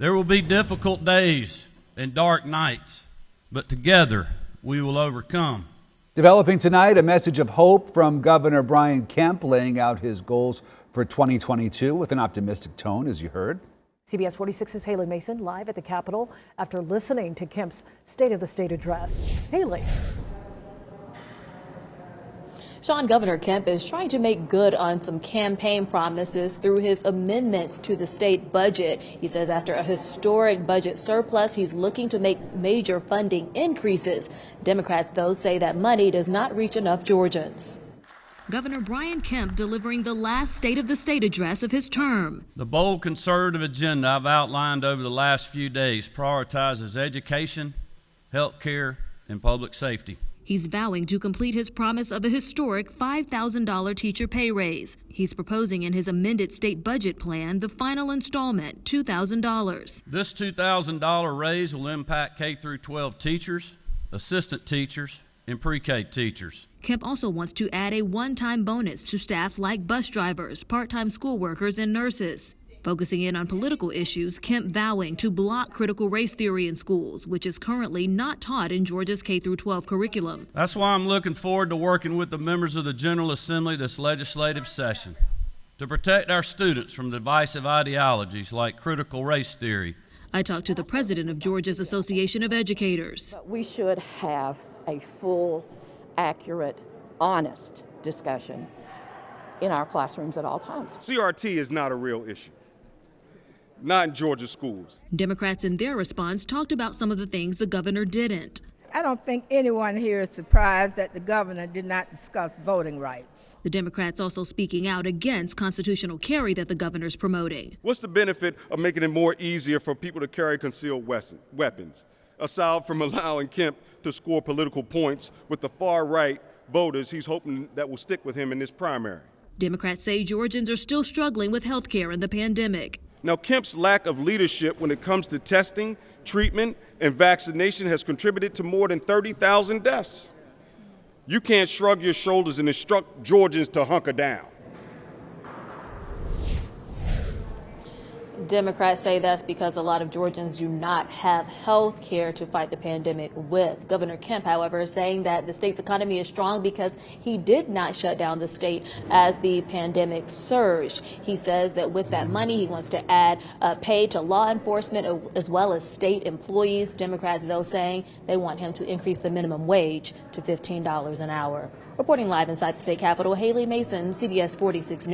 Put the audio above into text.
There will be difficult days and dark nights, but together we will overcome. Developing tonight, a message of hope from Governor Brian Kemp, laying out his goals for 2022 with an optimistic tone, as you heard. CBS 46's Haley Mason live at the Capitol after listening to Kemp's State of the State address. Haley. Sean, Governor Kemp is trying to make good on some campaign promises through his amendments to the state budget. He says after a historic budget surplus, he's looking to make major funding increases. Democrats, though, say that money does not reach enough Georgians. Governor Brian Kemp delivering the last State of the State address of his term. The bold conservative agenda I've outlined over the last few days prioritizes education, health care, and public safety. He's vowing to complete his promise of a historic $5,000 teacher pay raise. He's proposing in his amended state budget plan the final installment, $2,000. This $2,000 raise will impact K through 12 teachers, assistant teachers, and pre-K teachers. Kemp also wants to add a one-time bonus to staff like bus drivers, part-time school workers, and nurses. Focusing in on political issues, Kemp vowing to block critical race theory in schools, which is currently not taught in Georgia's K through 12 curriculum. That's why I'm looking forward to working with the members of the General Assembly this legislative session to protect our students from divisive ideologies like critical race theory. I talked to the president of Georgia's Association of Educators. We should have a full, accurate, honest discussion in our classrooms at all times. CRT is not a real issue. Not in Georgia schools. Democrats in their response talked about some of the things the governor didn't. I don't think anyone here is surprised that the governor did not discuss voting rights. The Democrats also speaking out against constitutional carry that the governor's promoting. What's the benefit of making it more easier for people to carry concealed weapons, aside from allowing Kemp to score political points with the far-right voters he's hoping that will stick with him in this primary? Democrats say Georgians are still struggling with health care and the pandemic. Now, Kemp's lack of leadership when it comes to testing, treatment, and vaccination has contributed to more than 30,000 deaths. You can't shrug your shoulders and instruct Georgians to hunker down. Democrats say that's because a lot of Georgians do not have health care to fight the pandemic with. Governor Kemp, however, is saying that the state's economy is strong because he did not shut down the state as the pandemic surged. He says that with that money, he wants to add pay to law enforcement as well as state employees. Democrats, though, saying they want him to increase the minimum wage to $15 an hour. Reporting live inside the state capitol, Haley Mason, CBS 46 News.